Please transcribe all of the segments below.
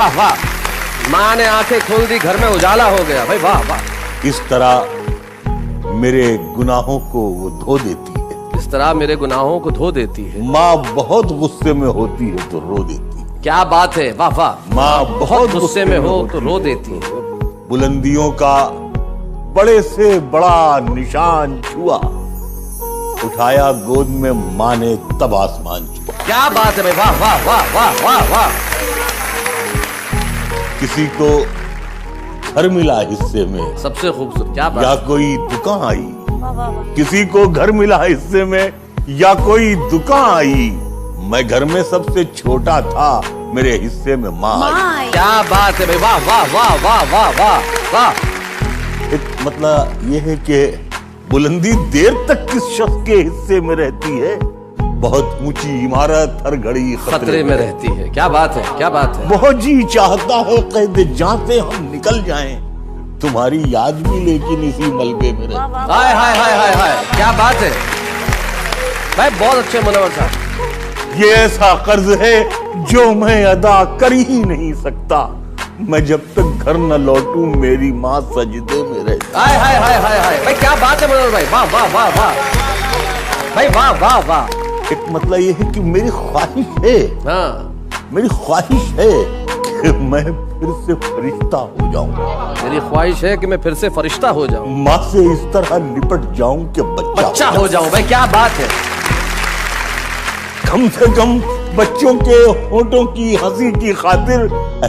वाह वाह, माँ ने आंखें खोल दी, घर में उजाला हो गया भाई, वाह वाह। इस तरह मेरे गुनाहों को वो धो देती है। इस तरह मेरे गुनाहों को धो देती है। माँ बहुत गुस्से में होती है तो रो देती है। क्या बात है, वाह वाह। माँ बहुत गुस्से में हो तो रो देती है। बुलंदियों का बड़े से बड़ा निशान छुआ, उठाया गोद में माँ ने तब आसमान छुआ। क्या बात है भाई, वाह वाह वाह वाह वाह वाह। किसी को घर मिला हिस्से में, सबसे खूबसूरत, क्या बात। या कोई दुकान आई। किसी को घर मिला हिस्से में या कोई दुकान आई। मैं घर में सबसे छोटा था, मेरे हिस्से में माँ आई। क्या बात है भाई, वाह वाह वाह वाह वाह वाह वाह। मतलब ये है कि बुलंदी देर तक किस शख्स के हिस्से में रहती है। बहुत ऊंची इमारत हर घड़ी खतरे में रहती है। क्या बात है, क्या बात है। बहुत जी चाहता है कैद जहां से हम निकल जाएं, तुम्हारी याद भी लेकिन इसी मलबे में रहती। हाय हाय हाय हाय हाय, क्या बात है भाई, बहुत अच्छे मुनव्वर साहब। ये ऐसा कर्ज है जो मैं अदा कर ही नहीं सकता। मैं जब तक घर न लौटूं मेरी माँ सजदे में रहती। हाय हाय हाय हाय हाय भाई, क्या बात है मुनव्वर भाई, वाह वाह वाह वाह भाई, वाह वाह वाह। एक मतलब ये है कि मेरी ख्वाहिश है, हाँ, मेरी ख्वाहिश है कि मैं फिर से फरिश्ता हो जाऊं। मेरी ख्वाहिश है कि मैं फिर से फरिश्ता हो जाऊं, माँ से इस तरह लिपट जाऊं कि बच्चा हो जाऊं। भाई क्या बात है। कम से कम बच्चों के होठों की हंसी की खातिर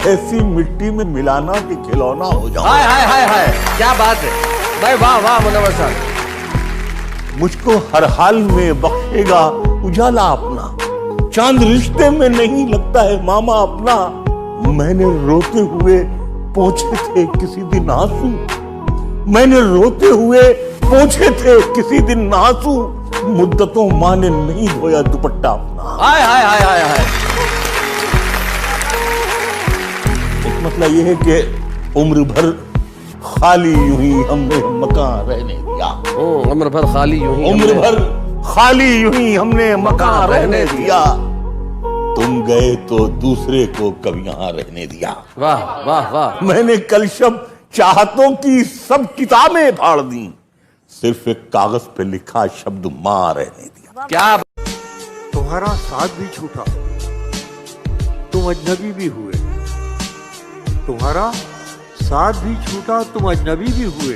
ऐसी मिट्टी में मिलाना कि खिलौना हो जाऊं। हाय हाय हाय हाय, क्या बात है भाई, वाह वाह मुनव्वर साहब। मुझको हर हाल में बख्शेगा उजाला अपना। चांद रिश्ते में नहीं लगता है मामा अपना। मैंने रोते हुए पोंछे थे किसी दिन आंसू। मैंने रोते हुए पोंछे थे किसी दिन आंसू। मुद्दतों माँ ने नहीं धोया दुपट्टा अपना। हाय हाय हाय हाय हाय। एक मतलब ये है कि उम्र भर खाली यूं ही हमने मकान रहने दिया। उम्र भर खाली यूं ही, उम्र भर खाली यूं ही हमने मकान रहने दिया। तुम गए तो दूसरे को कब यहाँ रहने दिया। वाह वाह वाह। मैंने कल शब चाहतों की सब किताबें फाड़ दी, सिर्फ एक कागज पे लिखा शब्द माँ रहने दिया। क्या तुम्हारा साथ भी छूटा, तुम अजनबी भी हुए। तुम्हारा साथ भी छूटा, तुम अजनबी भी हुए।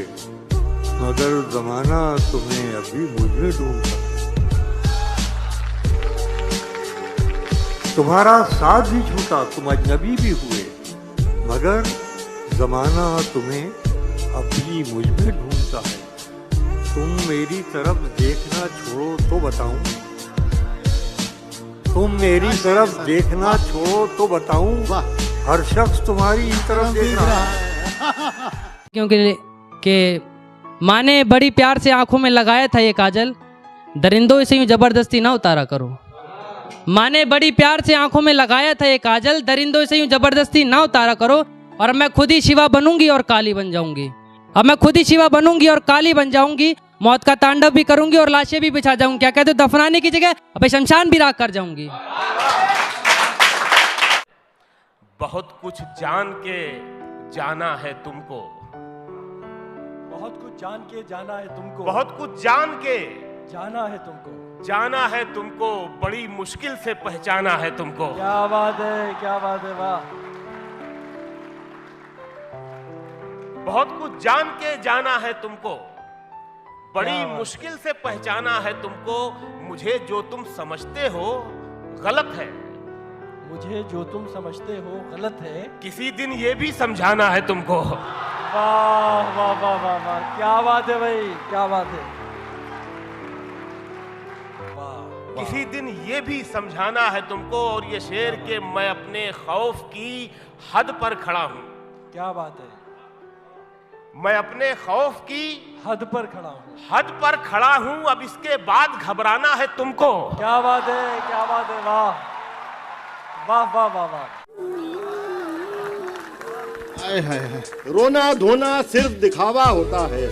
मगर जमाना तुम्हें अभी मुझ में ढूंढता। तुम्हारा साथ भी छूटा, तुम अजनबी भी हुए। मगर जमाना तुम्हें अभी मुझ में ढूंढता है। तुम मेरी तरफ देखना छोड़ो तो बताऊं। तुम मेरी तरफ देखना छोड़ो तो बताऊं। हर शख्स तुम्हारी तरफ देख रहा है। क्योंकि के माँ ने बड़ी प्यार से आंखों में लगाया था ये काजल, दरिंदों से यूं जबरदस्ती ना उतारा करो। माँ ने बड़ी प्यार से आंखों में लगाया था ये काजल, दरिंदों से यूं जबरदस्ती ना उतारा करो। और मैं खुद ही शिवा बनूंगी और काली बन जाऊंगी। अब मैं खुद ही शिवा बनूंगी और काली बन जाऊंगी। मौत का तांडव भी करूंगी और लाशें भी बिछा जाऊंगी। क्या कहते हो, दफनाने की जगह अब शमशान भी राख कर जाऊंगी। बहुत कुछ जान के जाना है तुमको। बहुत कुछ जान के जाना है तुमको। बहुत कुछ जान के जाना है तुमको। जाना है तुमको। बड़ी मुश्किल से पहचाना है तुमको। क्या बात है, क्या बात है, वाह। बहुत कुछ जान के जाना है तुमको। बड़ी मुश्किल से पहचाना है तुमको। मुझे जो तुम समझते हो गलत है। मुझे जो तुम समझते हो गलत है। किसी दिन ये भी समझाना है तुमको। वाह वाह वाह वाह वाह, क्या बात है भाई, क्या बात है। वाह। किसी दिन ये भी समझाना है तुमको। और ये शेर के मैं अपने खौफ की हद पर खड़ा हूं। क्या बात है। मैं अपने खौफ की हद पर खड़ा हूँ। हद पर खड़ा हूं। अब इसके बाद घबराना है तुमको। क्या बात है, क्या बात है, वाह वाह वाह वाह वाह। हाय हाय हाय, रोना धोना सिर्फ दिखावा होता है।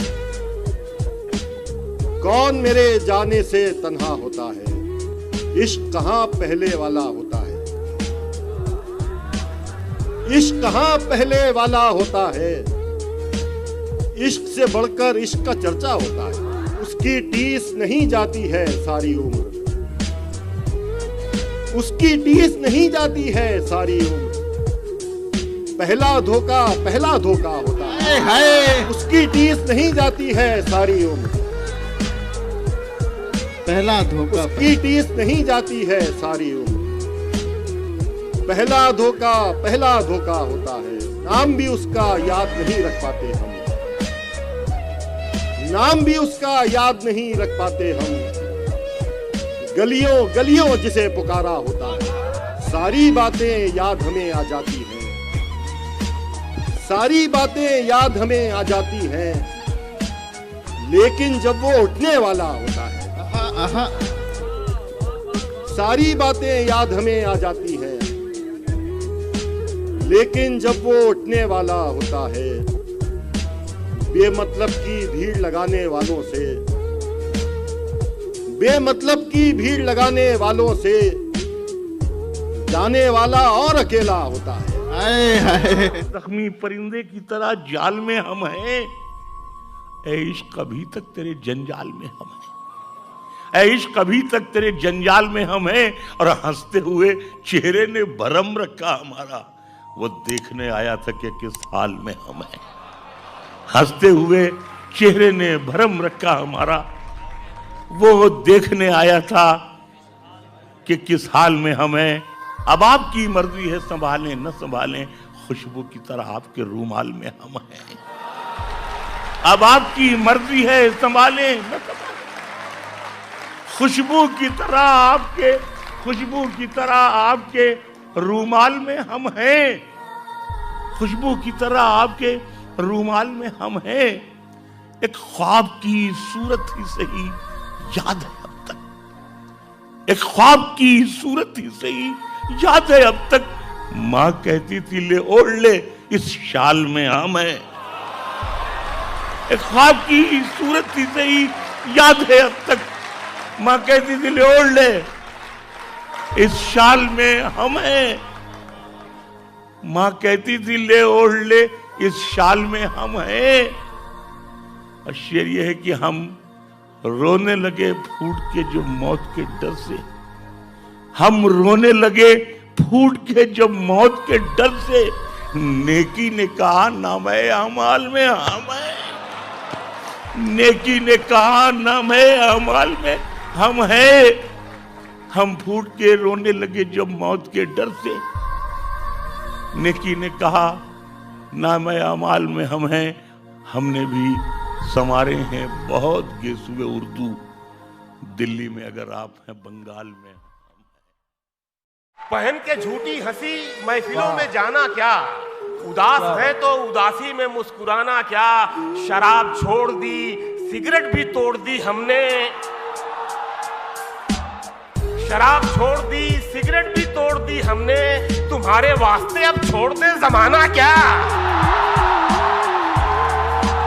कौन मेरे जाने से तन्हा होता है। इश्क कहाँ पहले वाला होता है। इश्क कहाँ पहले वाला होता है, इश्क से बढ़कर इश्क का चर्चा होता है। उसकी टीस नहीं जाती है सारी उम्र, उसकी टीस नहीं जाती है सारी उम्र। पहला धोखा होता है, उसकी टीस नहीं जाती है सारी उम्र। पहला धोखा, उसकी टीस नहीं जाती है सारी उम्र। पहला धोखा होता है, नाम भी उसका याद नहीं रख पाते हम, नाम भी उसका याद नहीं रख पाते हम। गलियों जिसे पुकारा होता है, सारी बातें याद हमें आ जाती हैं, सारी बातें याद हमें आ जाती हैं। लेकिन जब वो उठने वाला होता है, सारी बातें याद हमें आ जाती हैं। लेकिन जब वो उठने वाला होता है, बेमतलब की भीड़ लगाने वालों से, बेमतलब की भीड़ लगाने वालों से जाने वाला और अकेला होता है। जख्मी परिंदे की तरह जाल में हम हैं, ऐ इश्क अभी तक तेरे जंजाल में हम हैं, ऐ इश्क अभी तक तेरे जंजाल में हम हैं। और हंसते हुए चेहरे ने भरम रखा हमारा, वो देखने आया था कि किस हाल में हम हैं। हंसते हुए चेहरे ने भरम रखा हमारा, वो देखने आया था कि किस हाल में हम हैं। अब आपकी मर्जी है, संभालें न संभालें, खुशबू की तरह आपके रूमाल में हम हैं। अब आपकी मर्जी है, संभालें न संभालें, खुशबू की तरह आपके रूमाल में हम हैं। खुशबू की तरह आपके रूमाल में हम हैं। एक ख्वाब की सूरत ही सही याद है अब तक, एक ख्वाब की सूरत ही सही याद है अब तक। माँ कहती थी ले ओढ़ ले इस शाल में हम हैं। एक ख्वाब की सूरत ही सही याद है अब तक, माँ कहती थी ले ओढ़ ले इस शाल में हम हैं। माँ कहती थी ले ओढ़ ले इस शाल में हम हैं। और शेर यह है कि हम रोने लगे फूट के जो मौत के डर से, हम रोने लगे फूट के जो मौत के डर से। नेकी ने कहा नाम है अमाल में हम हैं, नेकी ने कहा नाम है अमाल में हम हैं। हम फूट के रोने लगे जब मौत के डर से, नेकी ने कहा नाम अमाल में हम हैं। हमने भी संवारे हैं बहुत गेसुए उर्दू, दिल्ली में अगर आप हैं, बंगाल में। पहन के झूठी हंसी महफिलों में जाना क्या, उदास है तो उदासी में मुस्कुराना क्या। शराब छोड़ दी, सिगरेट भी तोड़ दी हमने, शराब छोड़ दी, सिगरेट भी तोड़ दी हमने। तुम्हारे वास्ते अब छोड़ दे जमाना क्या।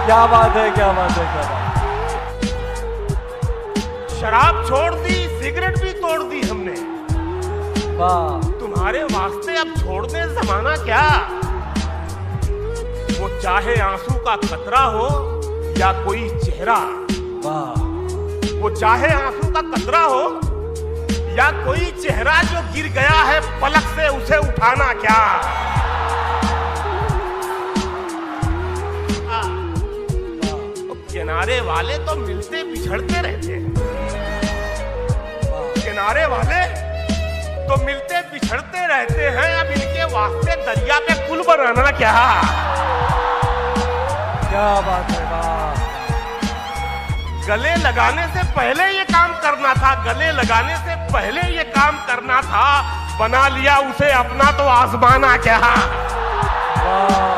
क्या बात है, क्या बात है, क्या बात। शराब छोड़ दी, सिगरेट भी तोड़ दी हमने, वाह। तुम्हारे वास्ते अब छोड़ दे जमाना क्या। वो चाहे आंसू का कतरा हो या कोई चेहरा, वाह। वो चाहे आंसू का कतरा हो या कोई चेहरा जो गिर गया है पलक से, उसे उठाना क्या। किनारे वाले तो मिलते बिछड़ते रहते हैं, किनारे वाले तो मिलते बिछड़ते रहते हैं। अब इनके वास्ते दरिया पे पुल बनाना क्या। क्या बात है, वाह। गले लगाने से पहले ये काम करना था, गले लगाने से पहले ये काम करना था। बना लिया उसे अपना तो आजमाना क्या। वाह।